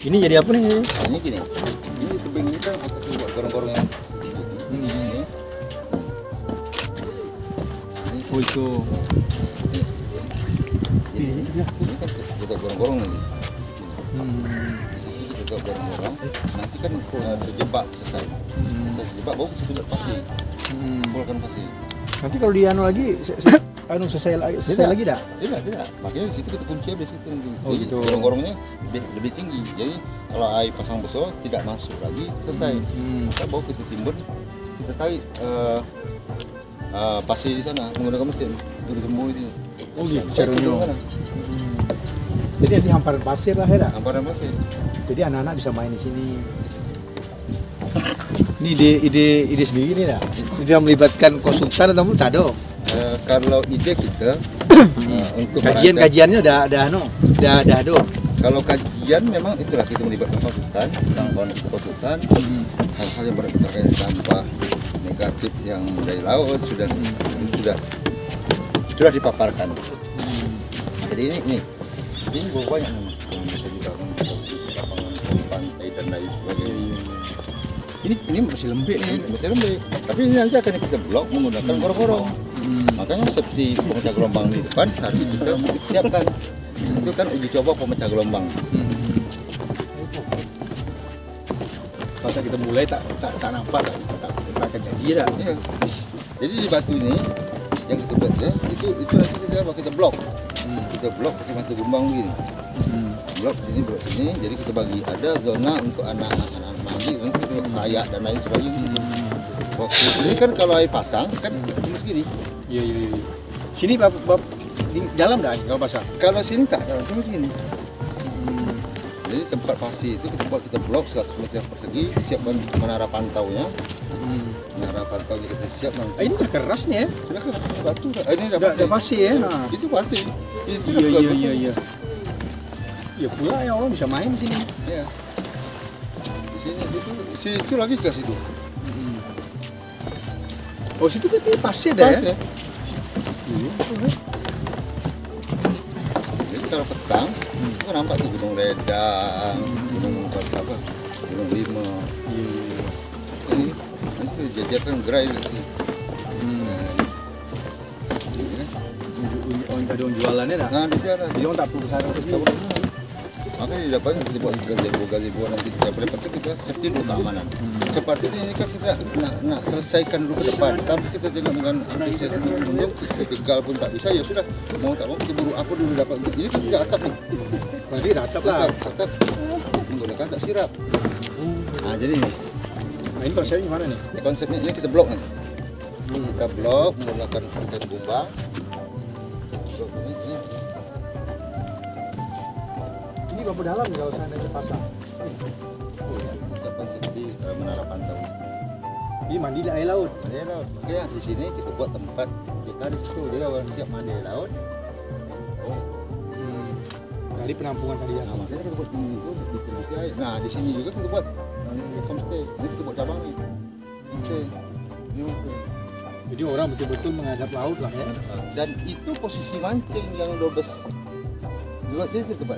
Ini jadi apa nih? Ini gini. Ini tebing kita buat gorong-gorongnya. Oh itu. Ini kan kita gorong-gorong nanti. Kita gorong-gorong. Nanti kan terjebak selesai. Selesai terjebak baru kita lihat pasir. Kumpulkan pasir. Nanti kalau di anu lagi, selesai lagi dah? Tidak. Makanya di situ kita kunci di situ nanti. Oh, Jadi gitu. gorong-gorongnya lebih tinggi. Jadi kalau air pasang besar tidak masuk lagi selesai. Maka baru kita timbun, kita tarik pasir di sana menggunakan mesin. Itu semua di sini. Oh gitu. Caranya. Jadi ini hamparan pasir lah ya? Hamparan pasir. Jadi anak-anak bisa main di sini. Ini ide sendiri nih dah. Dia melibatkan konsultan atau tak ada? Kalau ide kita untuk Kajiannya udah ada. Kalau kajian memang itulah kita melibatkan konsultan, konsultan, hal-hal yang berkaitan sampah negatif yang dari laut sudah dipaparkan. Jadi ini banyak memang yang bisa dibangun lapangan pantai dan lain sebagainya. Ini masih lembek nih. Masih lembek. Tapi ini nanti akan kita blok menggunakan gorong-gorong. Makanya seperti pemecah gelombang di depan harus kita siapkan. Itu kan uji coba pemecah gelombang. Pas kita mulai tak nampak tak akan jadi dah. Ya. Jadi di batu ini yang kita buat ya, itu nanti kita blok. Kita blok pakai batu gelombang begini. Blok sini. Jadi kita bagi ada zona untuk anak-anak mandi, nanti kita layak dan lain sebagainya. Ini kan kalau air pasang kan cuma segini. Iya. Sini bab di dalam dah kalau pasang. Kalau sini tak, cuma segini. Jadi tempat pasir itu kita blok 100 meter persegi, siapkan menara pantaunya. Menara pantaunya kita siap nanti. Ini udah keras nih ya. Sudah keras, batu. Ini Udah pasir ya. Nah. Itu pasir. Itu Iya. Ya pula ya orang bisa main di sini. Ya. Di sini situ lagi ke situ. Oh situ kan pasir dah ya. Iya. Jadi kalau petang, itu kan nampak tuh Gunung Ledang, Gunung apa? Gunung Lima. Iya. Ini nanti jajarkan gerai di sini. Ada orang jualannya dah. Nah, di sana. Jadi orang tak perlu kesana lagi. Makanya di depan kita buat gazebo nanti kita boleh petik kita safety dulu keamanan. Sepatutnya ini kan kita nak selesaikan dulu ke depan. Tapi kita tengok dengan antusias menunggu, gagal pun tak bisa ya sudah. Mau tak mau kita buru apa dulu dapat. Ini kan tidak atap nih. Berarti atap lah. Atap menggunakan tak sirap. Nah jadi ini. Nah ini konsepnya gimana nih? Konsepnya ini kita blok nanti. Kita blok menggunakan kain bumbang. Ini berapa dalam kalau seandainya pasang? Siapkan seperti menara pantau. Ini mandi di air laut. Mandi air laut. Oke, di sini kita buat tempat kita di situ. Jadi kalau tiap mandi air laut. Dari penampungan tadi ya. Nah, makanya kita buat ini itu di pinggir air. Nah, di sini juga kita buat homestay. Ini kita buat cabang nih. Homestay. Ini homestay. Jadi orang betul-betul menghadap laut lah ya. Dan itu posisi mancing yang 12 dua titik tempat.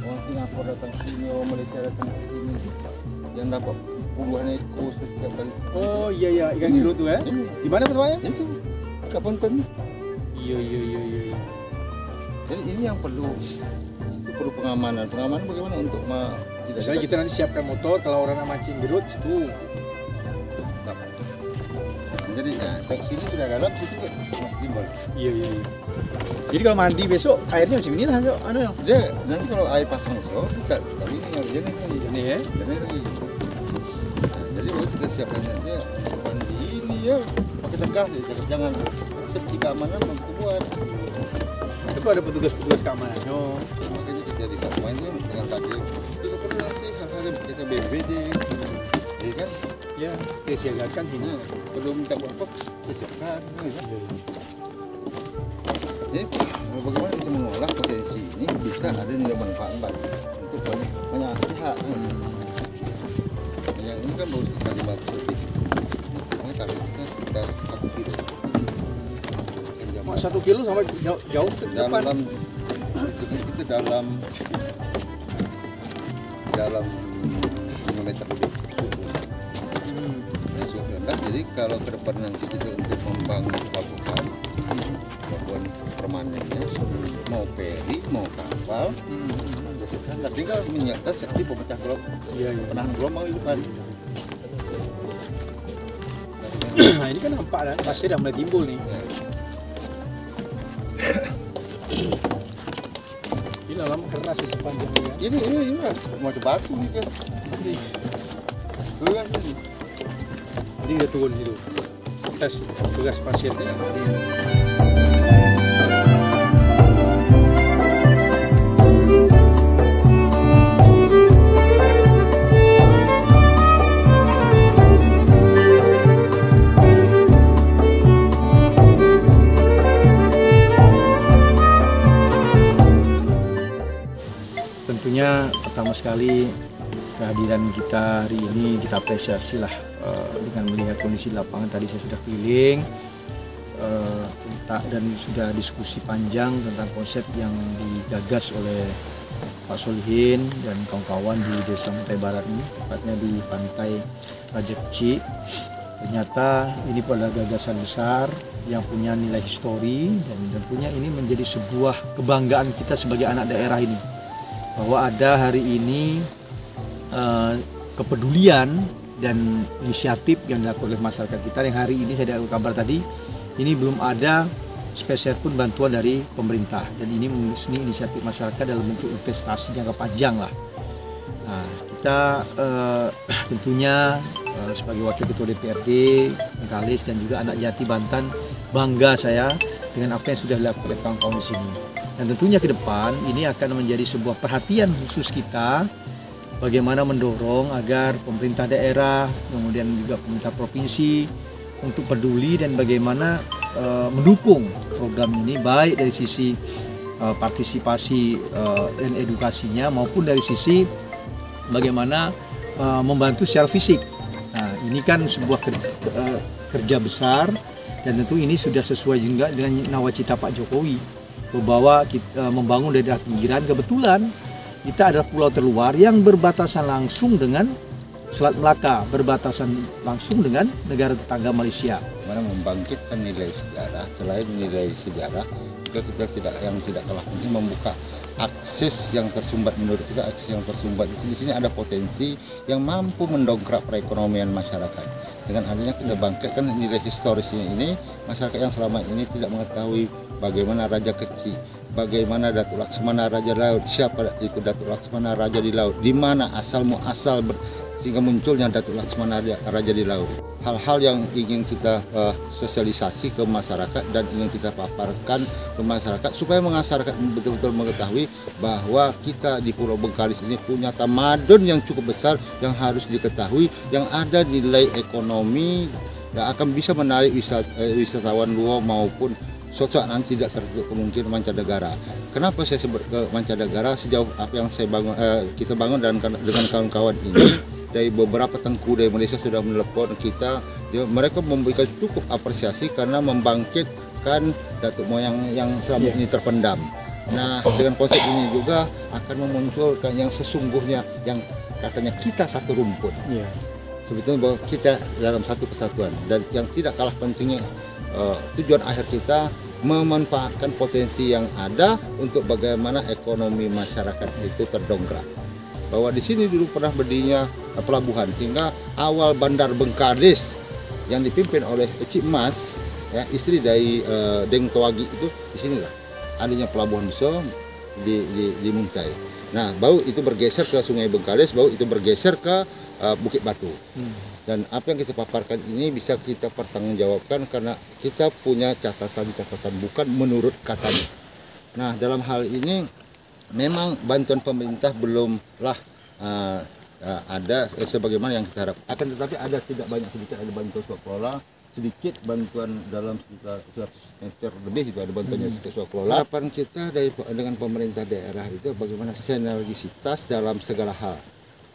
Orang Singapura datang ke sini, orang Malaysia datang ke sini, yang dapat puluhan ekor setiap kali. Oh iya ikan biru tuh ya. Di mana tempatnya? Itu kat Ponton. Iya. Jadi ini yang perlu, itu perlu pengamanan. Pengamanan bagaimana untuk tidak. Misalnya kita nanti siapkan motor kalau orang nak mancing gerut situ. Jadi sini sudah dalam, situ masih timbal. Iya. Jadi kalau mandi besok airnya macam inilah anu ya. Dia nanti kalau air pasang besar, bukan. Tapi ini jenis lagi. Ini ya. Jenis lagi. Jadi baru kita siapkan nanti mandi ini ya pakai tegas ya, jangan safety keamanan membuat. Itu ada petugas keamanan. Oh. Makanya kita libat mainnya dengan tadi. Kita perlu nanti hal-hal yang kita BBD, ya kan? Ya, kita siagakan sini. Belum minta buat apa, kita siapkan. Jadi bagaimana kita mengolah potensi ini bisa ada nilai manfaat untuk banyak pihak. Yang ini kan baru kita libat lebih. Target kita sekitar 1 kilo. 1 kilo sampai jauh ke depan. Dalam kita dalam dalam 5 meter lebih. Ya, sudah rendah. Jadi kalau ke depan nanti kita untuk membangun pelabuhan permanennya, mau peri, mau kapal, sudah tinggal menyiapkan seperti pemecah gelombang, penahan gelombang itu kan. Nah ini kan nampak kan, pasir udah mulai timbul nih. Ya. Ini lama keras sih sepanjangnya. Ini mau batu nih kan. Tuh kan ini. Jadi udah turun gitu. Tes tugas pasiennya. Tentunya pertama sekali kehadiran kita hari ini kita apresiasi lah dengan melihat kondisi lapangan. Tadi saya sudah keliling dan sudah diskusi panjang tentang konsep yang digagas oleh Pak Solihin dan kawan-kawan di Desa Muntai Barat ini, tepatnya di Pantai Raja Kecil. Ternyata ini adalah gagasan besar yang punya nilai histori dan tentunya ini menjadi sebuah kebanggaan kita sebagai anak daerah ini. Bahwa ada hari ini kepedulian dan inisiatif yang dilakukan oleh masyarakat kita, yang hari ini saya dapat kabar tadi ini belum ada spesial pun bantuan dari pemerintah, dan ini inisiatif masyarakat dalam bentuk investasi jangka panjang lah. Nah, kita tentunya sebagai wakil ketua DPRD Bengkalis dan juga anak Jati Banten, bangga saya dengan apa yang sudah dilakukan oleh kawan-kawan di sini. Dan tentunya ke depan ini akan menjadi sebuah perhatian khusus kita bagaimana mendorong agar pemerintah daerah, kemudian juga pemerintah provinsi untuk peduli dan bagaimana mendukung program ini baik dari sisi partisipasi dan edukasinya maupun dari sisi bagaimana membantu secara fisik. Nah, ini kan sebuah kerja besar dan tentu ini sudah sesuai juga dengan nawacita Pak Jokowi bahwa kita membangun daerah pinggiran. Kebetulan kita adalah pulau terluar yang berbatasan langsung dengan Selat Melaka, berbatasan langsung dengan negara tetangga Malaysia. Mana membangkitkan nilai sejarah, selain nilai sejarah juga kita tidak kalah penting membuka akses yang tersumbat. Menurut kita akses yang tersumbat di sini ada potensi yang mampu mendongkrak perekonomian masyarakat. Dengan adanya kita bangkitkan nilai historisnya ini, masyarakat yang selama ini tidak mengetahui bagaimana Raja Kecil, bagaimana Datuk Laksmana Raja Laut, siapa itu Datuk Laksmana Raja di Laut, di mana asal muasal sehingga munculnya Datuk Laksmana Raja di Laut. Hal-hal yang ingin kita sosialisasi ke masyarakat dan ingin kita paparkan ke masyarakat supaya masyarakat betul-betul mengetahui bahwa kita di Pulau Bengkalis ini punya tamadun yang cukup besar yang harus diketahui, yang ada nilai ekonomi dan akan bisa menarik wisatawan luar maupun suatu saat nanti tidak tertutup kemungkinan mancanegara. Kenapa saya sebut ke mancanegara? Sejauh apa yang saya bangun, kita bangun dengan kawan-kawan ini, dari beberapa tengku dari Malaysia sudah menelepon kita, mereka memberikan cukup apresiasi karena membangkitkan datuk moyang yang selama ini terpendam. Nah, dengan konsep ini juga akan memunculkan yang sesungguhnya, yang katanya kita satu rumput. Sebetulnya bahwa kita dalam satu kesatuan, dan yang tidak kalah pentingnya tujuan akhir kita memanfaatkan potensi yang ada untuk bagaimana ekonomi masyarakat itu terdongkrak. Bahwa di sini dulu pernah berdirinya pelabuhan, sehingga awal Bandar Bengkalis yang dipimpin oleh Cik Mas, ya, istri dari Deng Toagi itu, di sinilah adanya pelabuhan besar di Muntai. Nah, baru itu bergeser ke Sungai Bengkalis, baru itu bergeser ke Bukit Batu. Dan apa yang kita paparkan ini bisa kita pertanggungjawabkan karena kita punya catatan bukan menurut katanya. Nah, dalam hal ini memang bantuan pemerintah belumlah ada sebagaimana yang kita harapkan. Akan tetapi ada tidak banyak, sedikit ada bantuan swaklola, sedikit bantuan dalam sekitar 100 meter lebih itu ada bantuannya sedikit swaklola. Harapan kita dengan pemerintah daerah itu bagaimana sinergisitas dalam segala hal.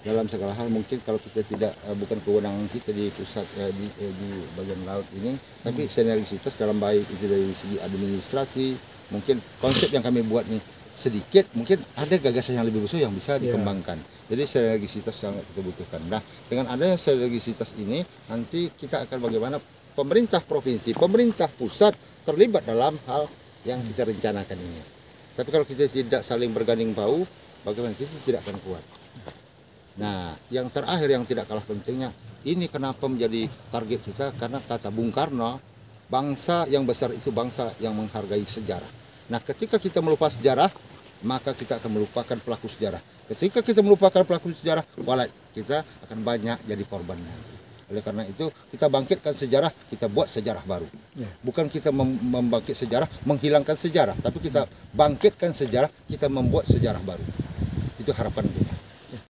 Dalam segala hal mungkin kalau kita tidak bukan kewenangan kita di pusat di bagian laut ini, tapi sinergisitas dalam baik itu dari segi administrasi. Mungkin konsep yang kami buat nih sedikit, mungkin ada gagasan yang lebih besar yang bisa dikembangkan. Jadi sinergisitas sangat kita butuhkan. Nah, dengan adanya sinergisitas ini, nanti kita akan bagaimana pemerintah provinsi, pemerintah pusat terlibat dalam hal yang kita rencanakan ini. Tapi kalau kita tidak saling berganding bahu, bagaimana kita tidak akan kuat. Nah, yang terakhir yang tidak kalah pentingnya, ini kenapa menjadi target kita, karena kata Bung Karno, bangsa yang besar itu bangsa yang menghargai sejarah. Nah, ketika kita melupa sejarah, maka kita akan melupakan pelaku sejarah. Ketika kita melupakan pelaku sejarah, kita akan banyak jadi korbannya. Oleh karena itu, kita bangkitkan sejarah, kita buat sejarah baru. Bukan kita membangkit sejarah, menghilangkan sejarah, tapi kita bangkitkan sejarah, kita membuat sejarah baru. Itu harapan kita.